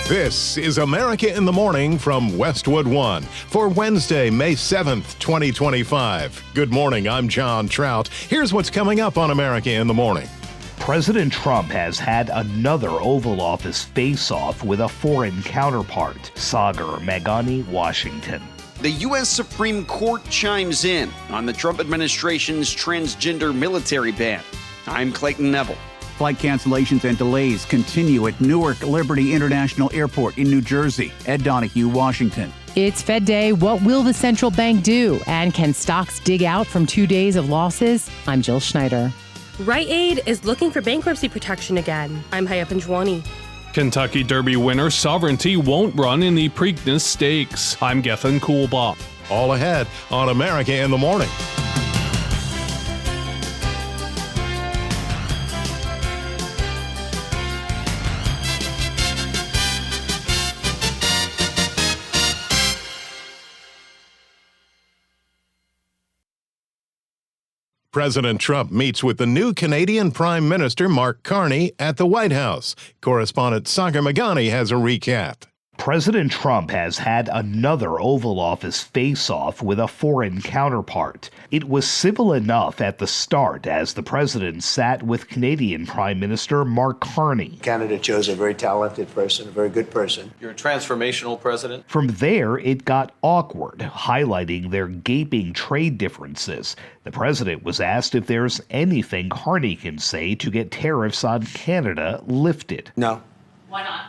This is America in the Morning from Westwood One for Wednesday, May 7th, 2025. Good morning, I'm John Trout. Here's what's coming up on America in the Morning. President Trump has had another Oval Office face-off with a foreign counterpart, Sagar, Meghani, Washington. The U.S. Supreme Court chimes in on the Trump administration's transgender military ban. I'm Clayton Neville. Flight cancellations and delays continue at Newark Liberty International Airport in New Jersey. Ed Donahue, Washington. It's Fed Day. What will the central bank do? And can stocks dig out from 2 days of losses? I'm Jill Schneider. Rite Aid is looking for bankruptcy protection again. I'm Haya Panjwani. Kentucky Derby winner Sovereignty won't run in the Preakness Stakes. I'm Gethin Coolbaugh. All ahead on America in the Morning. President Trump meets with the new Canadian Prime Minister Mark Carney at the White House. Correspondent Sagar Meghani has a recap. President Trump has had another Oval Office face-off with a foreign counterpart. It was civil enough at the start as the president sat with Canadian Prime Minister Mark Carney. Canada chose a very talented person, a very good person. You're a transformational president. From there, it got awkward, highlighting their gaping trade differences. The president was asked if there's anything Carney can say to get tariffs on Canada lifted. No. Why not?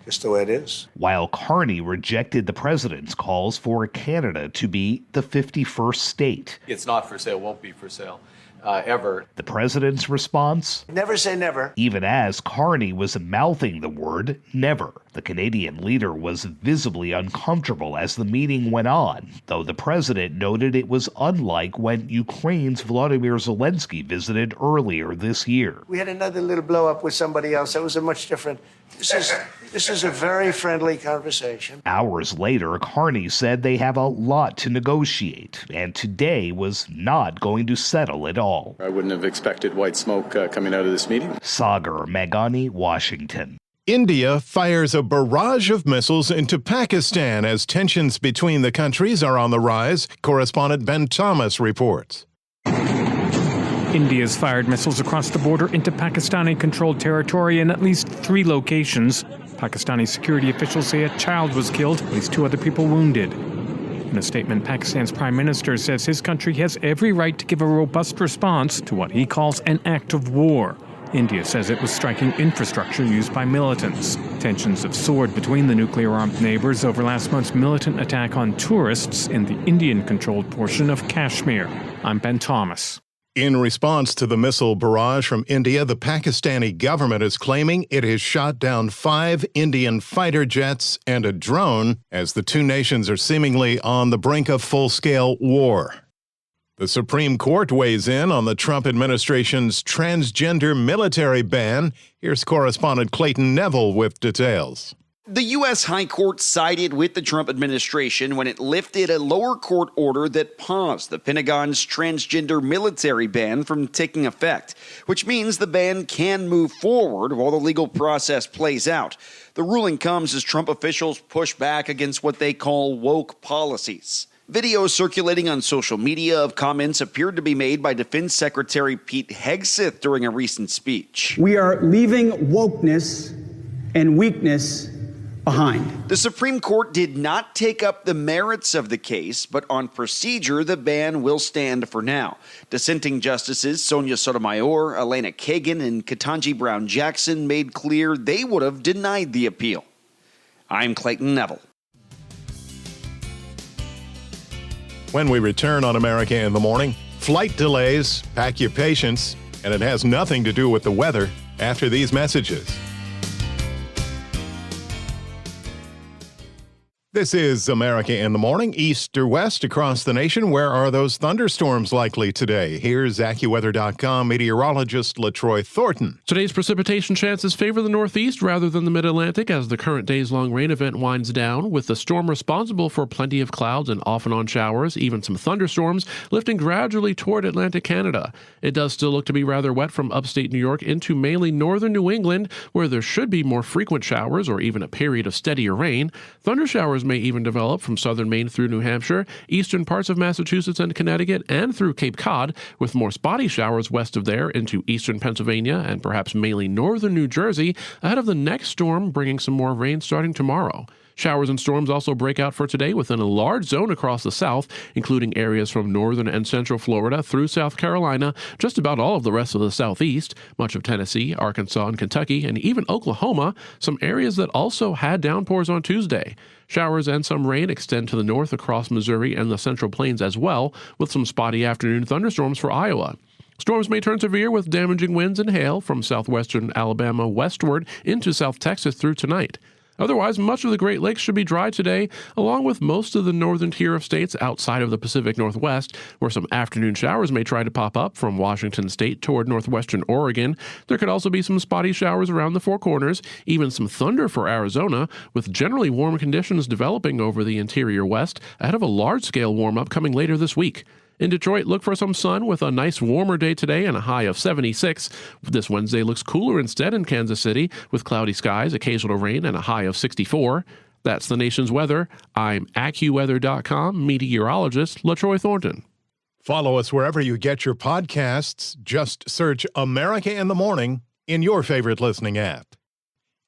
Just the way it is. While Carney rejected the president's calls for Canada to be the 51st state. It's not for sale, won't be for sale, ever. The president's response? Never say never. Even as Carney was mouthing the word never, the Canadian leader was visibly uncomfortable as the meeting went on, though the president noted it was unlike when Ukraine's Volodymyr Zelensky visited earlier this year. We had another little blow up with somebody else. That was a much different. This is a very friendly conversation. Hours later, Carney said they have a lot to negotiate, and today was not going to settle it all. I wouldn't have expected white smoke coming out of this meeting. Sagar, Meghani, Washington. India fires a barrage of missiles into Pakistan as tensions between the countries are on the rise. Correspondent Ben Thomas reports. India's fired missiles across the border into Pakistani-controlled territory in at least 3 locations. Pakistani security officials say a child was killed, at least 2 other people wounded. In a statement, Pakistan's prime minister says his country has every right to give a robust response to what he calls an act of war. India says it was striking infrastructure used by militants. Tensions have soared between the nuclear-armed neighbors over last month's militant attack on tourists in the Indian-controlled portion of Kashmir. I'm Ben Thomas. In response to the missile barrage from India, the Pakistani government is claiming it has shot down 5 Indian fighter jets and a drone as the 2 nations are seemingly on the brink of full-scale war. The Supreme Court weighs in on the Trump administration's transgender military ban. Here's correspondent Clayton Neville with details. The U.S. High Court sided with the Trump administration when it lifted a lower court order that paused the Pentagon's transgender military ban from taking effect, which means the ban can move forward while the legal process plays out. The ruling comes as Trump officials push back against what they call woke policies. Videos circulating on social media of comments appeared to be made by Defense Secretary Pete Hegseth during a recent speech. We are leaving wokeness and weakness behind. The Supreme Court did not take up the merits of the case, but on procedure, the ban will stand for now. Dissenting justices Sonia Sotomayor, Elena Kagan, and Ketanji Brown Jackson made clear they would have denied the appeal. I'm Clayton Neville. When we return on America in the Morning, flight delays, pack your patience, and it has nothing to do with the weather after these messages. This is America in the Morning, east or west across the nation. Where are those thunderstorms likely today? Here's AccuWeather.com meteorologist LaTroy Thornton. Today's precipitation chances favor the northeast rather than the mid-Atlantic as the current days-long rain event winds down, with the storm responsible for plenty of clouds and off-and-on showers, even some thunderstorms, lifting gradually toward Atlantic Canada. It does still look to be rather wet from upstate New York into mainly northern New England, where there should be more frequent showers or even a period of steadier rain. Thundershowers may even develop from southern Maine through New Hampshire, eastern parts of Massachusetts and Connecticut, and through Cape Cod, with more spotty showers west of there into eastern Pennsylvania and perhaps mainly northern New Jersey, ahead of the next storm bringing some more rain starting tomorrow. Showers and storms also break out for today within a large zone across the south, including areas from northern and central Florida through South Carolina, just about all of the rest of the southeast, much of Tennessee, Arkansas, and Kentucky, and even Oklahoma, some areas that also had downpours on Tuesday. Showers and some rain extend to the north across Missouri and the Central Plains as well, with some spotty afternoon thunderstorms for Iowa. Storms may turn severe with damaging winds and hail from southwestern Alabama westward into South Texas through tonight. Otherwise, much of the Great Lakes should be dry today, along with most of the northern tier of states outside of the Pacific Northwest, where some afternoon showers may try to pop up from Washington state toward northwestern Oregon. There could also be some spotty showers around the Four Corners, even some thunder for Arizona, with generally warm conditions developing over the interior west ahead of a large-scale warm-up coming later this week. In Detroit, look for some sun with a nice warmer day today and a high of 76. This Wednesday looks cooler instead in Kansas City with cloudy skies, occasional rain, and a high of 64. That's the nation's weather. I'm AccuWeather.com meteorologist LaTroy Thornton. Follow us wherever you get your podcasts. Just search America in the Morning in your favorite listening app.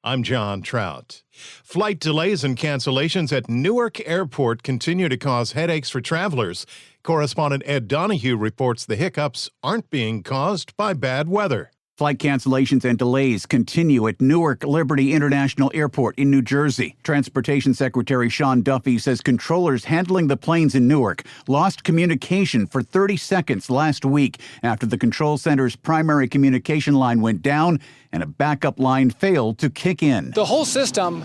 I'm John Trout. Flight delays and cancellations at Newark Airport continue to cause headaches for travelers. Correspondent Ed Donahue reports the hiccups aren't being caused by bad weather. Flight cancellations and delays continue at Newark Liberty International Airport in New Jersey. Transportation Secretary Sean Duffy says controllers handling the planes in Newark lost communication for 30 seconds last week after the control center's primary communication line went down and a backup line failed to kick in. The whole system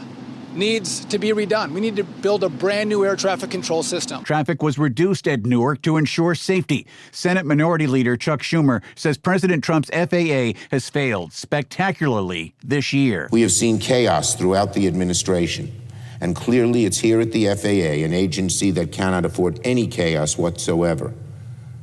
needs to be redone. We need to build a brand new air traffic control system. Traffic was reduced at Newark to ensure safety. Senate Minority Leader Chuck Schumer says President Trump's FAA has failed spectacularly this year. We have seen chaos throughout the administration, and clearly it's here at the FAA, an agency that cannot afford any chaos whatsoever,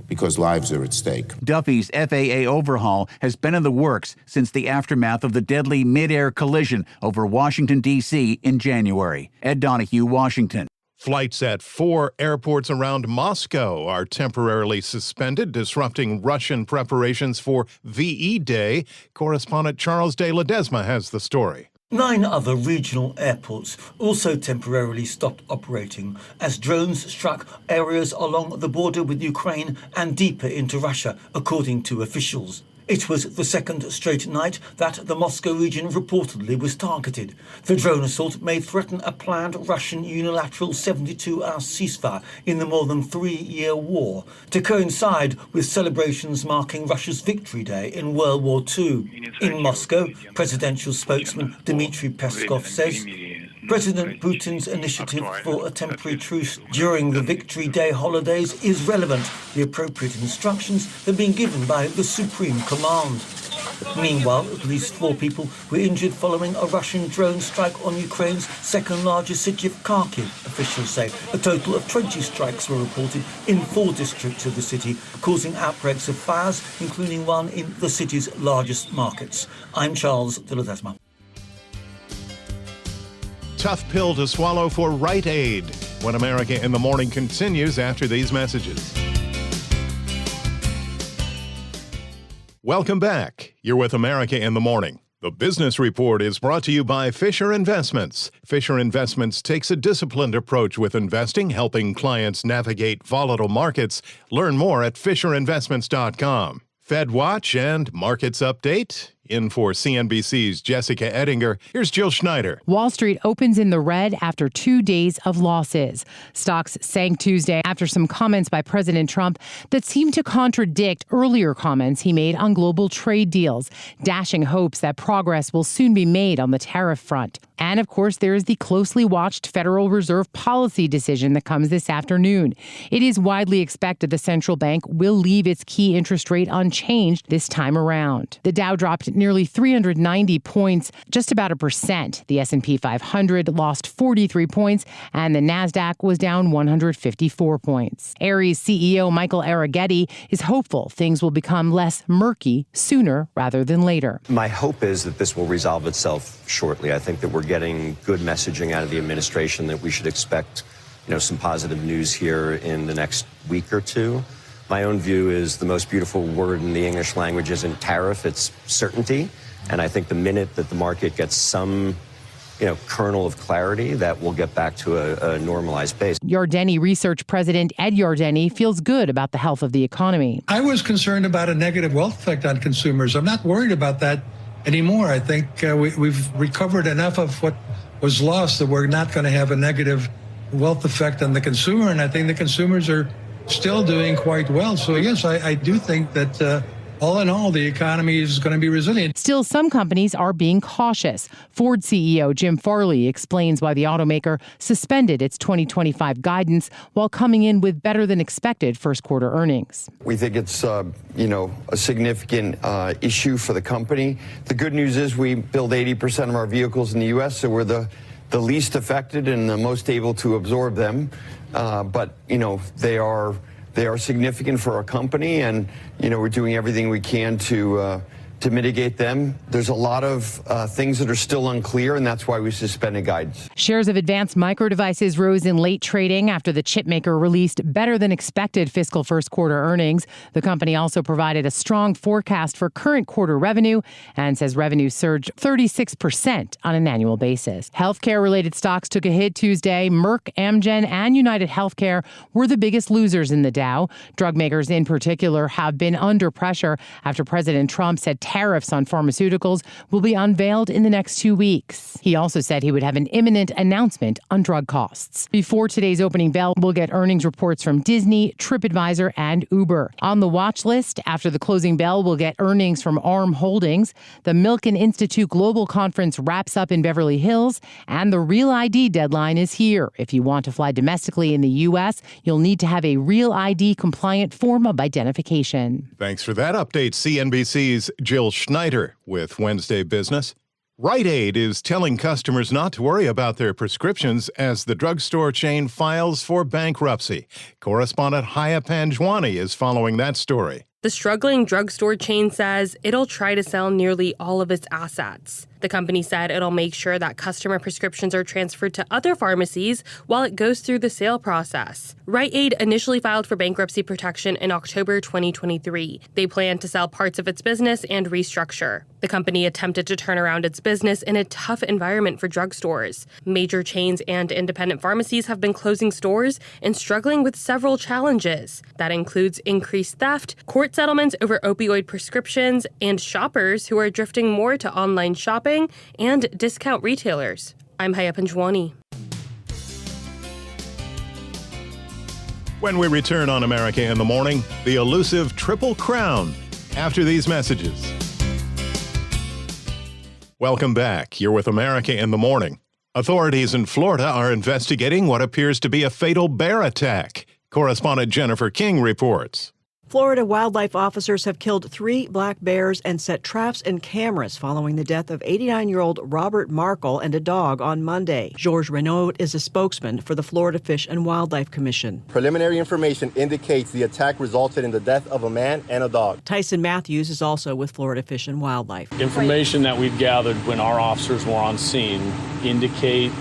because lives are at stake. Duffy's FAA overhaul has been in the works since the aftermath of the deadly mid-air collision over Washington, D.C. in January. Ed Donahue, Washington. Flights at 4 airports around Moscow are temporarily suspended, disrupting Russian preparations for VE Day. Correspondent Charles de Ledesma has the story. 9 other regional airports also temporarily stopped operating as drones struck areas along the border with Ukraine and deeper into Russia, according to officials. It was the second straight night that the Moscow region reportedly was targeted. The drone assault may threaten a planned Russian unilateral 72-hour ceasefire in the more than 3-year war, to coincide with celebrations marking Russia's Victory Day in World War II. In Moscow, presidential spokesman Dmitry Peskov says President Putin's initiative for a temporary truce during the Victory Day holidays is relevant. The appropriate instructions have been given by the Supreme Command. Meanwhile, at least 4 people were injured following a Russian drone strike on Ukraine's second-largest city of Kharkiv, officials say. A total of 20 strikes were reported in 4 districts of the city, causing outbreaks of fires, including one in the city's largest markets. I'm Charles de Ledesma. Tough pill to swallow for Rite Aid. When America in the Morning continues after these messages. Welcome back. You're with America in the Morning. The Business Report is brought to you by Fisher Investments. Fisher Investments takes a disciplined approach with investing, helping clients navigate volatile markets. Learn more at FisherInvestments.com. Fed Watch and Markets Update. In for CNBC's Jessica Ettinger, here's Jill Schneider. Wall Street opens in the red after 2 days of losses. Stocks sank Tuesday after some comments by President Trump that seemed to contradict earlier comments he made on global trade deals, dashing hopes that progress will soon be made on the tariff front. And of course, there is the closely watched Federal Reserve policy decision that comes this afternoon. It is widely expected the central bank will leave its key interest rate unchanged this time around. The Dow dropped nearly 390 points, just about 1%. The S&P 500 lost 43 points, and the Nasdaq was down 154 points. Ares CEO Michael Arrighetti is hopeful things will become less murky sooner rather than later. My hope is that this will resolve itself shortly. I think that we're getting good messaging out of the administration that we should expect, some positive news here in the next week or two. My own view is the most beautiful word in the English language isn't tariff, it's certainty. And I think the minute that the market gets some kernel of clarity, that we'll get back to a normalized pace. Yardeni Research President Ed Yardeni feels good about the health of the economy. I was concerned about a negative wealth effect on consumers. I'm not worried about that anymore. I think we've recovered enough of what was lost that we're not going to have a negative wealth effect on the consumer. And I think the consumers are still doing quite well. So yes, I do think that all in all, the economy is going to be resilient. Still, some companies are being cautious. Ford CEO Jim Farley explains why the automaker suspended its 2025 guidance while coming in with better than expected first quarter earnings. We think it's, a significant issue for the company. The good news is we build 80% of our vehicles in the U.S., so we're the least affected and the most able to absorb them. But they are significant for our company, and we're doing everything we can to mitigate them. There's a lot of things that are still unclear, and that's why we suspended guidance. Shares of Advanced Micro Devices rose in late trading after the chipmaker released better than expected fiscal first quarter earnings. The company also provided a strong forecast for current quarter revenue and says revenue surged 36% on an annual basis. Healthcare-related stocks took a hit Tuesday. Merck, Amgen, and United Healthcare were the biggest losers in the Dow. Drug makers in particular have been under pressure after President Trump said tariffs on pharmaceuticals will be unveiled in the next 2 weeks. He also said he would have an imminent announcement on drug costs. Before today's opening bell, we'll get earnings reports from Disney, TripAdvisor, and Uber. On the watch list, after the closing bell, we'll get earnings from ARM Holdings. The Milken Institute Global Conference wraps up in Beverly Hills, and the Real ID deadline is here. If you want to fly domestically in the U.S., you'll need to have a Real ID compliant form of identification. Thanks for that update, CNBC's Jill Schneider with Wednesday Business. Rite Aid is telling customers not to worry about their prescriptions as the drugstore chain files for bankruptcy. Correspondent Haya Panjwani is following that story. The struggling drugstore chain says it'll try to sell nearly all of its assets. The company said it'll make sure that customer prescriptions are transferred to other pharmacies while it goes through the sale process. Rite Aid initially filed for bankruptcy protection in October 2023. They plan to sell parts of its business and restructure. The company attempted to turn around its business in a tough environment for drugstores. Major chains and independent pharmacies have been closing stores and struggling with several challenges. That includes increased theft, court settlements over opioid prescriptions, and shoppers who are drifting more to online shopping and discount retailers. I'm Haya Panjwani. When we return on America in the Morning, the elusive Triple Crown after these messages. Welcome back. You're with America in the Morning. Authorities in Florida are investigating what appears to be a fatal bear attack. Correspondent Jennifer King reports. Florida wildlife officers have killed 3 black bears and set traps and cameras following the death of 89-year-old Robert Markle and a dog on Monday. Georges Renaud is a spokesman for the Florida Fish and Wildlife Commission. Preliminary information indicates the attack resulted in the death of a man and a dog. Tyson Matthews is also with Florida Fish and Wildlife. Information that we've gathered when our officers were on scene indicate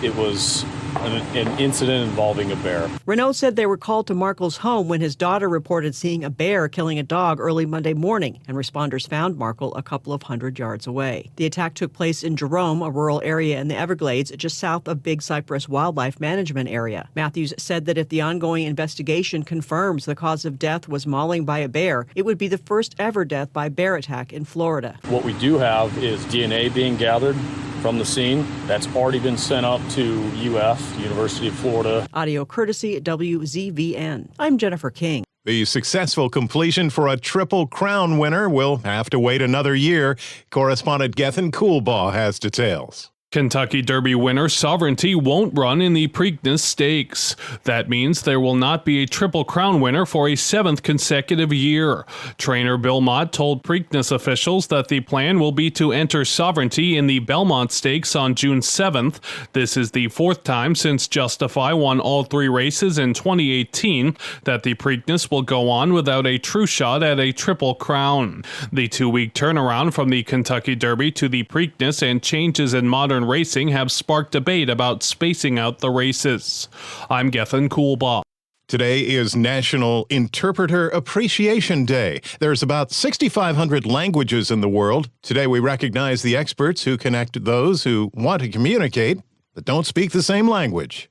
it was an incident involving a bear. Renaud said they were called to Markle's home when his daughter reported seeing a bear killing a dog early Monday morning, and responders found Markle a couple of hundred yards away. The attack took place in Jerome, a rural area in the Everglades, just south of Big Cypress Wildlife Management Area. Matthews said that if the ongoing investigation confirms the cause of death was mauling by a bear, it would be the first ever death by bear attack in Florida. What we do have is DNA being gathered from the scene. That's already been sent up to UF, University of Florida. Audio courtesy WZVN. I'm Jennifer King. The successful completion for a Triple Crown winner will have to wait another year. Correspondent Gethin Coolbaugh has details. Kentucky Derby winner Sovereignty won't run in the Preakness Stakes. That means there will not be a Triple Crown winner for a 7th consecutive year. Trainer Bill Mott told Preakness officials that the plan will be to enter Sovereignty in the Belmont Stakes on June 7th. This is the 4th time since Justify won all 3 races in 2018 that the Preakness will go on without a true shot at a Triple Crown. The 2-week turnaround from the Kentucky Derby to the Preakness and changes in modern racing have sparked debate about spacing out the races. I'm Gethin Coolbaugh. Today is National Interpreter Appreciation Day. There's about 6,500 languages in the world. Today we recognize the experts who connect those who want to communicate but don't speak the same language.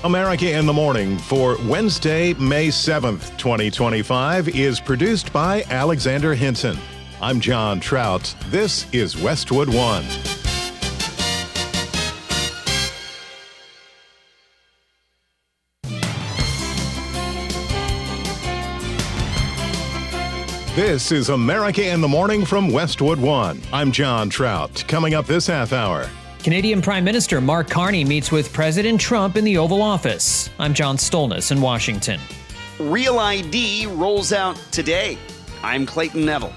America in the Morning for Wednesday, May 7th, 2025 is produced by Alexander Hinton. I'm John Trout. This is Westwood One. This is America in the Morning from Westwood One. I'm John Trout. Coming up this half hour. Canadian Prime Minister Mark Carney meets with President Trump in the Oval Office. I'm John Stolnis in Washington. Real ID rolls out today. I'm Clayton Neville.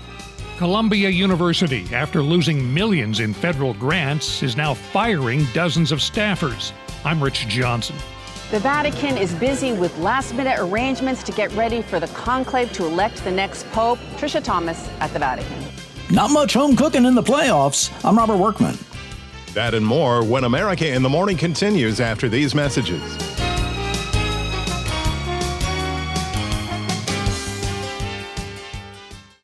Columbia University, after losing millions in federal grants, is now firing dozens of staffers. I'm Rich Johnson. The Vatican is busy with last-minute arrangements to get ready for the conclave to elect the next pope. Tricia Thomas at the Vatican. Not much home cooking in the playoffs. I'm Robert Workman. That and more when America in the Morning continues after these messages.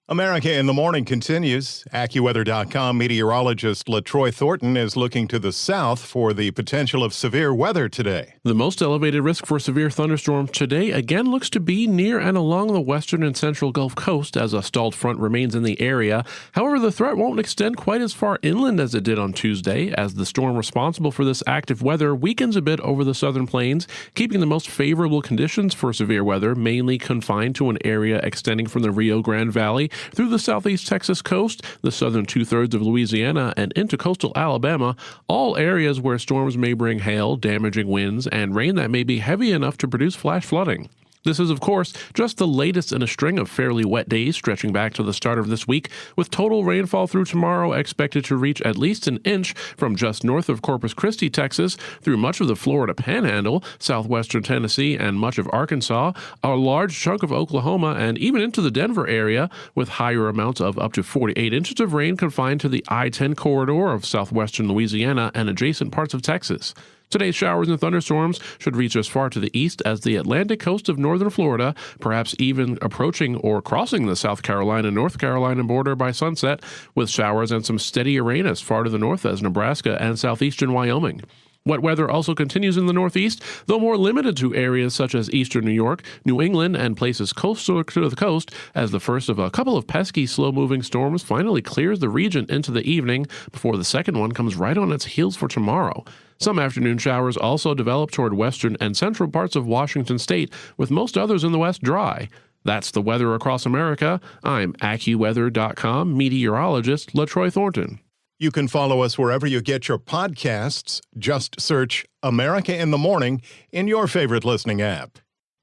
America in the Morning continues. AccuWeather.com meteorologist LaTroy Thornton is looking to the south for the potential of severe weather today. The most elevated risk for severe thunderstorms today again looks to be near and along the western and central Gulf Coast as a stalled front remains in the area. However, the threat won't extend quite as far inland as it did on Tuesday, as the storm responsible for this active weather weakens a bit over the southern plains, keeping the most favorable conditions for severe weather mainly confined to an area extending from the Rio Grande Valley through the southeast Texas coast, the southern two-thirds of Louisiana, and into coastal Alabama, all areas where storms may bring hail, damaging winds, and rain that may be heavy enough to produce flash flooding. This is, of course, just the latest in a string of fairly wet days stretching back to the start of this week, with total rainfall through tomorrow expected to reach at least an inch from just north of Corpus Christi, Texas, through much of the Florida Panhandle, southwestern Tennessee, and much of Arkansas, a large chunk of Oklahoma, and even into the Denver area, with higher amounts of up to 48 inches of rain confined to the I-10 corridor of southwestern Louisiana and adjacent parts of Texas. Today's showers and thunderstorms should reach as far to the east as the Atlantic coast of northern Florida, perhaps even approaching or crossing the South Carolina-North Carolina border by sunset, with showers and some steadier rain as far to the north as Nebraska and southeastern Wyoming. Wet weather also continues in the northeast, though more limited to areas such as eastern New York, New England, and places coastal to the coast, as the first of a couple of pesky, slow-moving storms finally clears the region into the evening before the second one comes right on its heels for tomorrow. Some afternoon showers also develop toward western and central parts of Washington state, with most others in the west dry. That's the weather across America. I'm AccuWeather.com meteorologist LaTroy Thornton. You can follow us wherever you get your podcasts. Just search America in the Morning in your favorite listening app.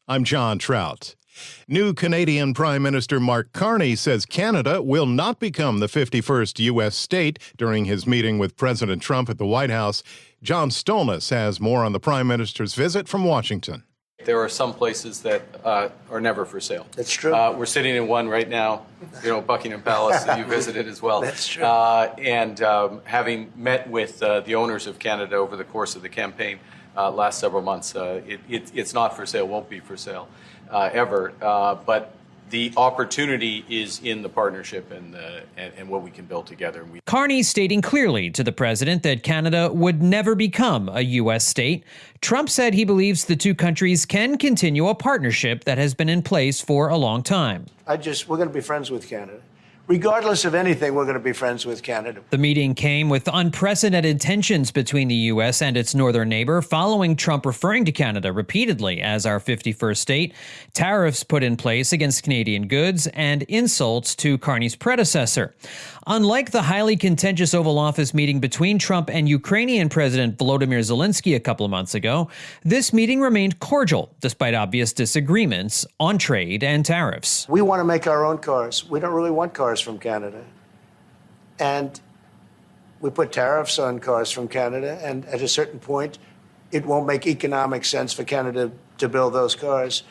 I'm John Trout. New Canadian Prime Minister Mark Carney says Canada will not become the 51st U.S. state during his meeting with President Trump at the White House. John Stolnis has more on the Prime Minister's visit from Washington. There are some places that are never for sale. That's true. We're sitting in one right now, Buckingham Palace that you visited as well. That's true. And having met with the owners of Canada over the course of the campaign last several months, it's not for sale, won't be for sale ever. But the opportunity is in the partnership and what we can build together. Carney stating clearly to the president that Canada would never become a U.S. state. Trump said he believes the two countries can continue a partnership that has been in place for a long time. We're going to be friends with Canada. regardless of anything, we're going to be friends with Canada. The meeting came with unprecedented tensions between the U.S. and its northern neighbor following Trump referring to Canada repeatedly as our 51st state, tariffs put in place against Canadian goods, and insults to Carney's predecessor. Unlike the highly contentious Oval Office meeting between Trump and Ukrainian President Volodymyr Zelensky a couple of months ago, this meeting remained cordial despite obvious disagreements on trade and tariffs. We want to make our own cars. We don't really want cars from Canada. And we put tariffs on cars from Canada, and at a certain point, it won't make economic sense for Canada to build those cars.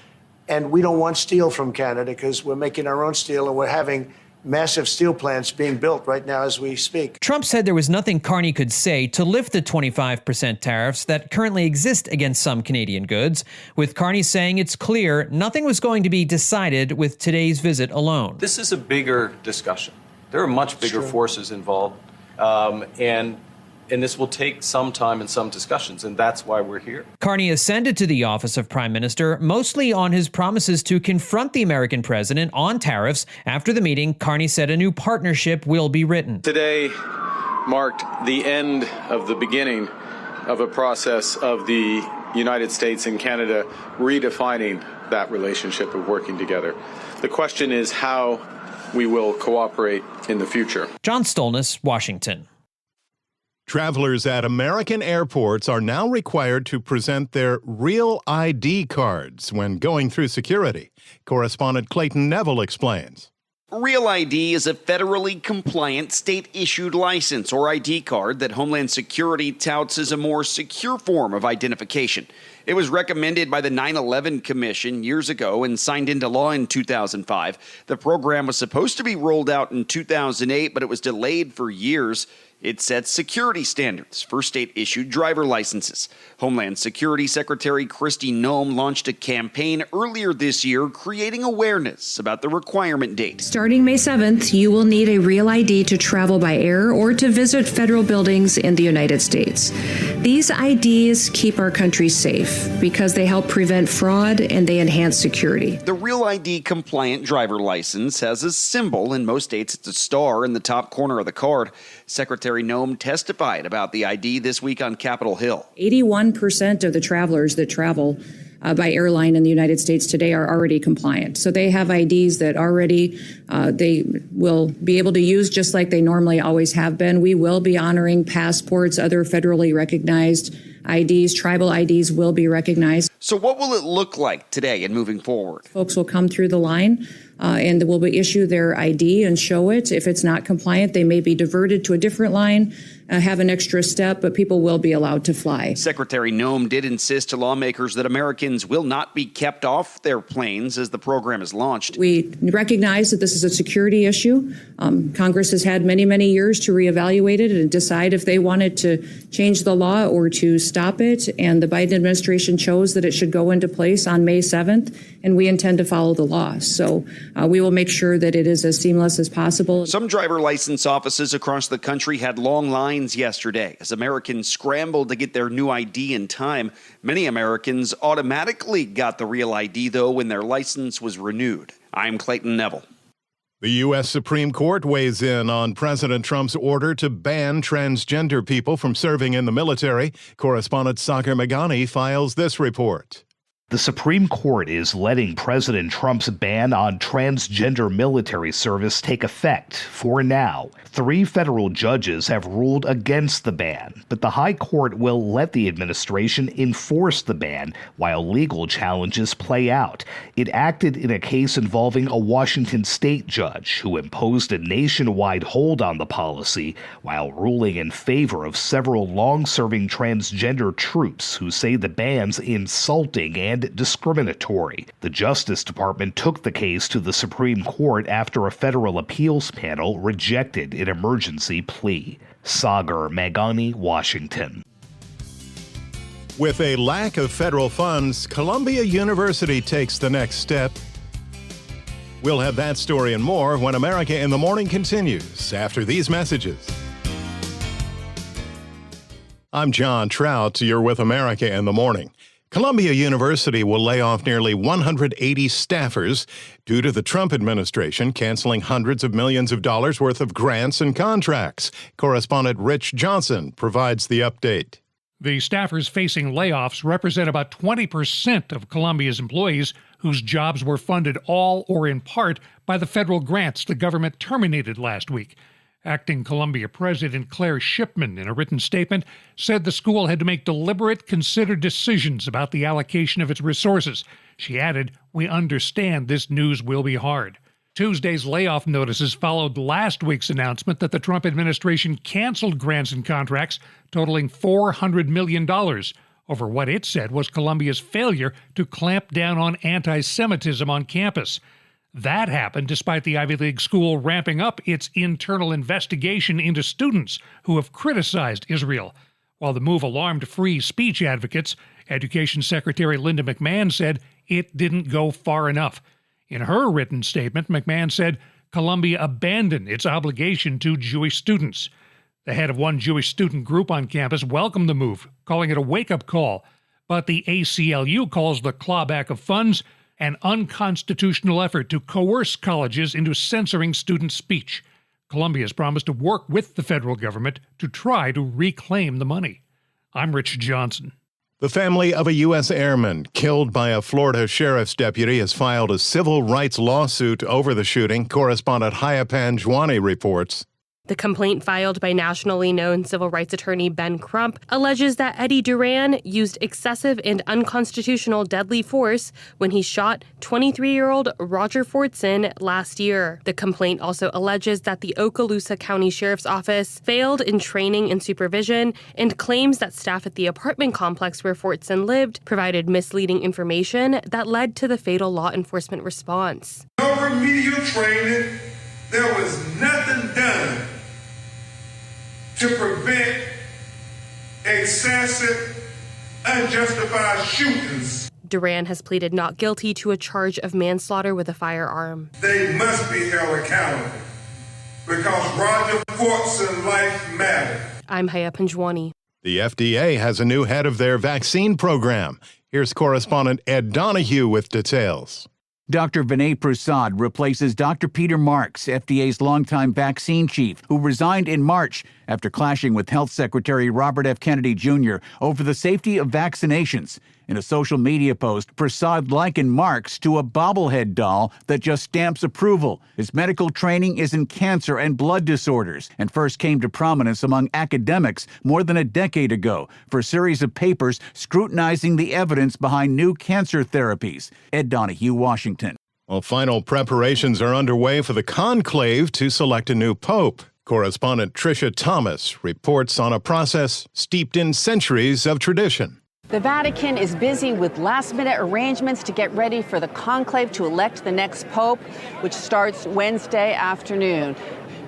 And we don't want steel from Canada because we're making our own steel, and we're having massive steel plants being built right now as we speak. Trump said there was nothing Carney could say to lift the 25% tariffs that currently exist against some Canadian goods, with Carney saying it's clear nothing was going to be decided with today's visit alone. This is a bigger discussion. There are much bigger forces involved, and this will take some time and some discussions, and that's why we're here. Carney ascended to the office of Prime Minister mostly on his promises to confront the American president on tariffs. After the meeting, Carney said a new partnership will be written. Today marked the end of the beginning of a process of the United States and Canada redefining that relationship of working together. The question is how we will cooperate in the future. John Stolness, Washington. Travelers at American airports are now required to present their real ID cards when going through security. Correspondent Clayton Neville explains. Real ID is a federally compliant state-issued license or ID card that Homeland Security touts as a more secure form of identification. It was recommended by the 9/11 Commission years ago and signed into law in 2005. The program was supposed to be rolled out in 2008, but it was delayed for years. It sets security standards for state-issued driver licenses. Homeland Security Secretary Kristi Noem launched a campaign earlier this year creating awareness about the requirement date. Starting May 7th, you will need a real ID to travel by air or to visit federal buildings in the United States. These IDs keep our country safe because they help prevent fraud and they enhance security. The Real ID compliant driver license has a symbol. In most states, it's a star in the top corner of the card. Secretary Noem testified about the ID this week on Capitol Hill. 81% of the travelers that travel by airline in the United States today are already compliant. So they have IDs that already they will be able to use just like they normally always have been. We will be honoring passports, other federally recognized IDs, tribal IDs will be recognized. So what will it look like today and moving forward? Folks will come through the line and will issue their ID and show it. If it's not compliant, they may be diverted to a different line, have an extra step, but people will be allowed to fly. Secretary Noem did insist to lawmakers that Americans will not be kept off their planes as the program is launched. We recognize that this is a security issue. Congress has had many, many years to reevaluate it and decide if they wanted to change the law or to stop it. And the Biden administration chose that it should go into place on May 7th, and we intend to follow the law. So we will make sure that it is as seamless as possible. Some driver license offices across the country had long lines yesterday as Americans scrambled to get their new ID in time. Many Americans automatically got the Real ID, though, when their license was renewed. I'm Clayton Neville. The U.S. Supreme Court weighs in on President Trump's order to ban transgender people from serving in the military. Correspondent Sagar Meghani files this report. The Supreme Court is letting President Trump's ban on transgender military service take effect for now. 3 federal judges have ruled against the ban, but the High Court will let the administration enforce the ban while legal challenges play out. It acted in a case involving a Washington state judge who imposed a nationwide hold on the policy while ruling in favor of several long-serving transgender troops who say the ban's insulting and discriminatory. The Justice Department took the case to the Supreme Court after a federal appeals panel rejected an emergency plea. Sagar, Meghani, Washington. With a lack of federal funds, Columbia University takes the next step. We'll have that story and more when America in the Morning continues after these messages. I'm John Trout. You're with America in the Morning. Columbia University will lay off nearly 180 staffers due to the Trump administration canceling hundreds of millions of dollars worth of grants and contracts. Correspondent Rich Johnson provides the update. The staffers facing layoffs represent about 20% of Columbia's employees whose jobs were funded all or in part by the federal grants the government terminated last week. Acting Columbia President Claire Shipman, in a written statement, said the school had to make deliberate, considered decisions about the allocation of its resources. She added, "We understand this news will be hard." Tuesday's layoff notices followed last week's announcement that the Trump administration canceled grants and contracts totaling $400 million over what it said was Columbia's failure to clamp down on anti-Semitism on campus. That happened despite the Ivy League school ramping up its internal investigation into students who have criticized Israel. While the move alarmed free speech advocates, Education Secretary Linda McMahon said it didn't go far enough. In her written statement, McMahon said Columbia abandoned its obligation to Jewish students. The head of one Jewish student group on campus welcomed the move, calling it a wake-up call. But the ACLU calls the clawback of funds an unconstitutional effort to coerce colleges into censoring student speech. Columbia has promised to work with the federal government to try to reclaim the money. I'm Rich Johnson. The family of a U.S. airman killed by a Florida sheriff's deputy has filed a civil rights lawsuit over the shooting. Correspondent Panjwani reports. The complaint filed by nationally known civil rights attorney Ben Crump alleges that Eddie Duran used excessive and unconstitutional deadly force when he shot 23-year-old Roger Fortson last year. The complaint also alleges that the Okaloosa County Sheriff's Office failed in training and supervision and claims that staff at the apartment complex where Fortson lived provided misleading information that led to the fatal law enforcement response. No remedial training. There was nothing done to prevent excessive, unjustified shootings. Duran has pleaded not guilty to a charge of manslaughter with a firearm. They must be held accountable because Roger Fortson's life mattered. I'm Panjwani. The FDA has a new head of their vaccine program. Here's Correspondent Ed Donahue with details. Dr. Vinay Prasad replaces Dr. Peter Marks, FDA's longtime vaccine chief, who resigned in March after clashing with Health Secretary Robert F. Kennedy Jr. over the safety of vaccinations. In a social media post, Prasad likened Marks to a bobblehead doll that just stamps approval. His medical training is in cancer and blood disorders and first came to prominence among academics more than a decade ago for a series of papers scrutinizing the evidence behind new cancer therapies. Ed Donahue, Washington. Well, final preparations are underway for the conclave to select a new pope. Correspondent Trisha Thomas reports on a process steeped in centuries of tradition. The Vatican is busy with last-minute arrangements to get ready for the conclave to elect the next pope, which starts Wednesday afternoon.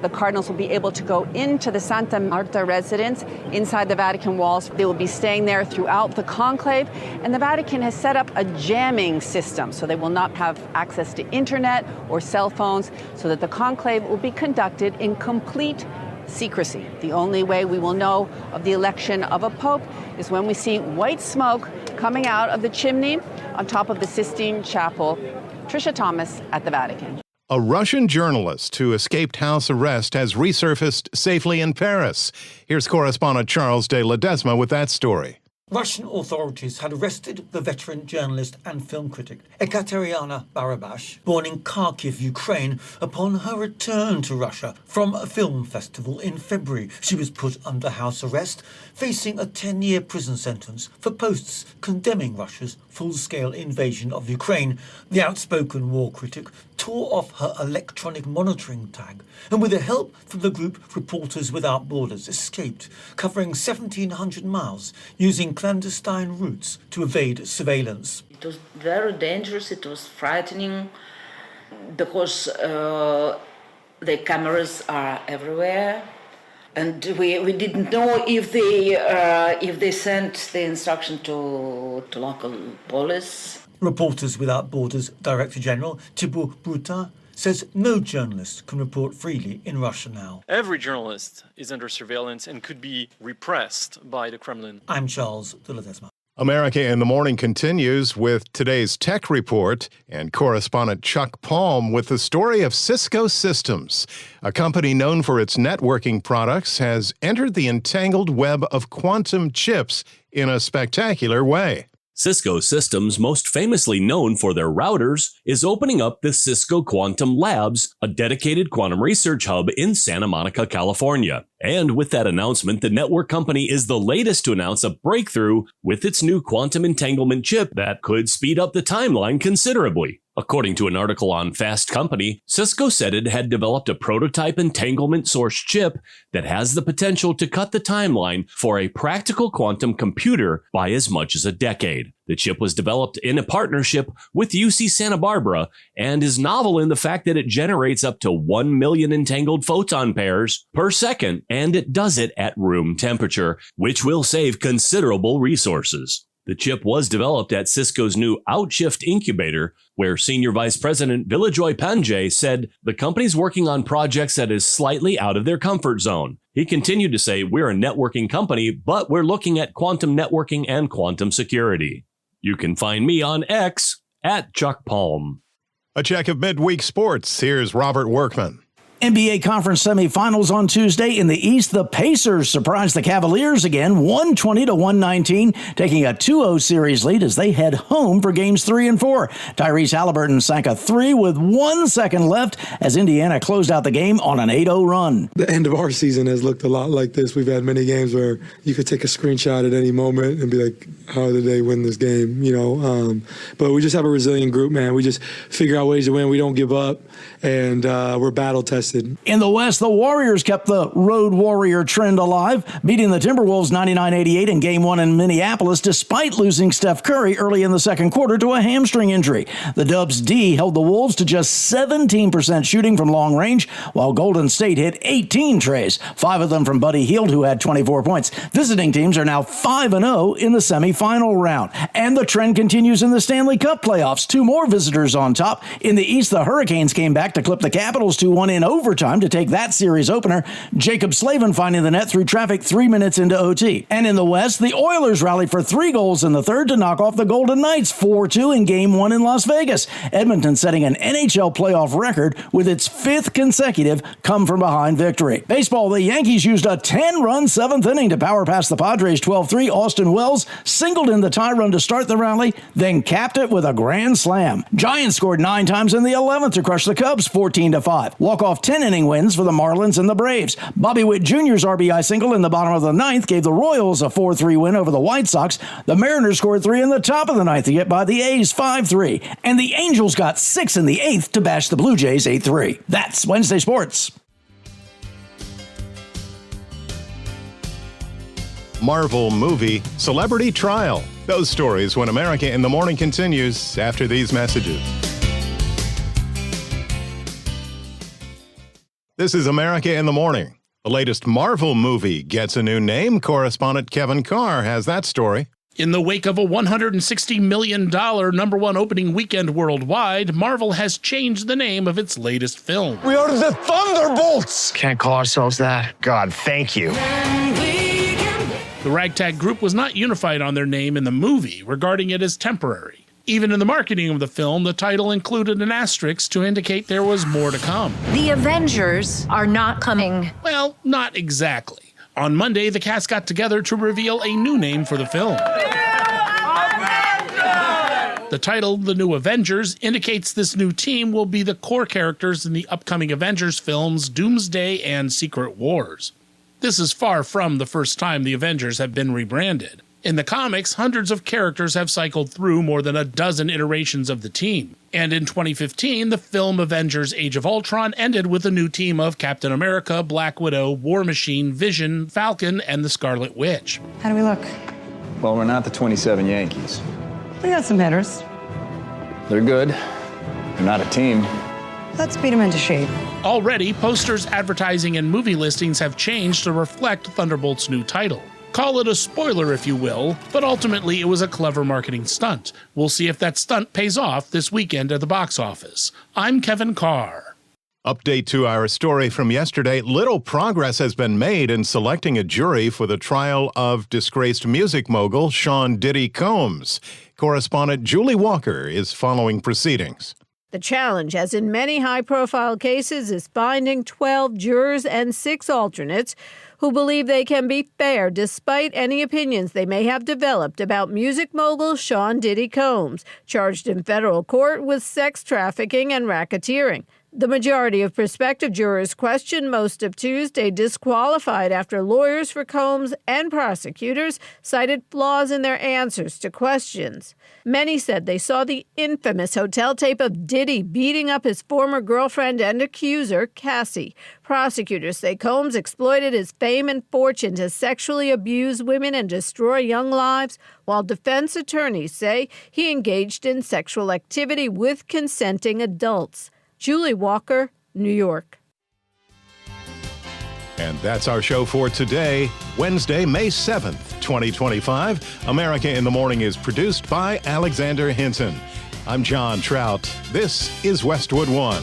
The cardinals will be able to go into the Santa Marta residence inside the Vatican walls. They will be staying there throughout the conclave, and the Vatican has set up a jamming system, so they will not have access to internet or cell phones, so that the conclave will be conducted in complete secrecy. The only way we will know of the election of a pope is when we see white smoke coming out of the chimney on top of the Sistine Chapel. Trisha Thomas at the Vatican. A Russian journalist who escaped house arrest has resurfaced safely in Paris. Here's correspondent Charles de Ledesma with that story. Russian authorities had arrested the veteran journalist and film critic Ekaterina Barabash, born in Kharkiv, Ukraine, upon her return to Russia from a film festival in February. She was put under house arrest, facing a 10-year prison sentence for posts condemning Russia's full-scale invasion of Ukraine. The outspoken war critic tore off her electronic monitoring tag and, with the help from the group Reporters Without Borders, escaped, covering 1,700 miles, using clandestine routes to evade surveillance. It was very dangerous, it was frightening, because the cameras are everywhere, and we didn't know if they sent the instruction to local police. Reporters Without Borders Director General Thibaut Brutin says no journalist can report freely in Russia now. Every journalist is under surveillance and could be repressed by the Kremlin. I'm Charles de Ledesma. America in the Morning continues with today's tech report and correspondent Chuck Palm with the story of Cisco Systems. A company known for its networking products has entered the entangled web of quantum chips in a spectacular way. Cisco Systems, most famously known for their routers, is opening up the Cisco Quantum Labs, a dedicated quantum research hub in Santa Monica, California. And with that announcement, the network company is the latest to announce a breakthrough with its new quantum entanglement chip that could speed up the timeline considerably. According to an article on Fast Company, Cisco said it had developed a prototype entanglement source chip that has the potential to cut the timeline for a practical quantum computer by as much as a decade. The chip was developed in a partnership with UC Santa Barbara and is novel in the fact that it generates up to 1 million entangled photon pairs per second, and it does it at room temperature, which will save considerable resources. The chip was developed at Cisco's new Outshift incubator, where Senior Vice President Villajoy Panjay said the company's working on projects that is slightly out of their comfort zone. He continued to say, "We're a networking company, but we're looking at quantum networking and quantum security." You can find me on X at Chuck Palm. A check of midweek sports. Here's Robert Workman. NBA Conference semifinals on Tuesday. In the East, the Pacers surprised the Cavaliers again, 120-119, taking a 2-0 series lead as they head home for games 3 and 4. Tyrese Halliburton sank a 3 with 1 second left as Indiana closed out the game on an 8-0 run. The end of our season has looked a lot like this. We've had many games where you could take a screenshot at any moment and be like, how did they win this game? But we just have a resilient group, man. We just figure out ways to win. We don't give up, and we're battle-tested. In the West, the Warriors kept the Road Warrior trend alive, beating the Timberwolves 99-88 in Game 1 in Minneapolis, despite losing Steph Curry early in the second quarter to a hamstring injury. The Dubs' D held the Wolves to just 17% shooting from long range, while Golden State hit 18 trays, 5 of them from Buddy Hield, who had 24 points. Visiting teams are now 5-0 in the semifinal round. And the trend continues in the Stanley Cup playoffs. 2 more visitors on top. In the East, the Hurricanes came back to clip the Capitals 2-1 in overtime to take that series opener. Jacob Slavin finding the net through traffic 3 minutes into OT. And in the West, the Oilers rallied for 3 goals in the third to knock off the Golden Knights 4-2 in Game 1 in Las Vegas. Edmonton setting an NHL playoff record with its 5th consecutive come-from-behind victory. Baseball, the Yankees used a 10-run 7th inning to power past the Padres 12-3. Austin Wells singled in the tie run to start the rally, then capped it with a grand slam. Giants scored 9 times in the 11th to crush the Cubs 14-5. Walk-off 10-inning wins for the Marlins and the Braves. Bobby Witt Jr.'s RBI single in the bottom of the 9th gave the Royals a 4-3 win over the White Sox. The Mariners scored 3 in the top of the 9th to get by the A's 5-3. And the Angels got 6 in the 8th to bash the Blue Jays 8-3. That's Wednesday Sports. Marvel movie Celebrity Trial. Those stories when America in the Morning continues after these messages. This is America in the Morning. The latest Marvel movie gets a new name. Correspondent Kevin Carr has that story. In the wake of a $160 million #1 opening weekend worldwide, Marvel has changed the name of its latest film. We are the Thunderbolts! Can't call ourselves that. God, thank you. The ragtag group was not unified on their name in the movie, regarding it as temporary. Even in the marketing of the film, the title included an asterisk to indicate there was more to come. The Avengers are not coming. Well, not exactly. On Monday, the cast got together to reveal a new name for the film. The title, The New Avengers, indicates this new team will be the core characters in the upcoming Avengers films Doomsday and Secret Wars. This is far from the first time the Avengers have been rebranded. In the comics, hundreds of characters have cycled through more than a dozen iterations of the team. And in 2015, the film Avengers Age of Ultron ended with a new team of Captain America, Black Widow, War Machine, Vision, Falcon, and the Scarlet Witch. How do we look? Well, we're not the 27 Yankees. We got some hitters. They're good. They're not a team. Let's beat them into shape. Already, posters, advertising, and movie listings have changed to reflect Thunderbolt's new title. Call it a spoiler if you will, but ultimately it was a clever marketing stunt. We'll see if that stunt pays off this weekend at the box office. I'm Kevin Carr. Update to our story from yesterday. Little progress has been made in selecting a jury for the trial of disgraced music mogul Sean Diddy Combs. Correspondent Julie Walker is following proceedings. The challenge, as in many high-profile cases, is finding 12 jurors and 6 alternates who believe they can be fair despite any opinions they may have developed about music mogul Sean Diddy Combs, charged in federal court with sex trafficking and racketeering. The majority of prospective jurors questioned most of Tuesday disqualified after lawyers for Combs and prosecutors cited flaws in their answers to questions. Many said they saw the infamous hotel tape of Diddy beating up his former girlfriend and accuser, Cassie. Prosecutors say Combs exploited his fame and fortune to sexually abuse women and destroy young lives, while defense attorneys say he engaged in sexual activity with consenting adults. Julie Walker, New York. And that's our show for today, Wednesday, May 7th, 2025. America in the Morning is produced by Alexander Hinton. I'm John Trout. This is Westwood One.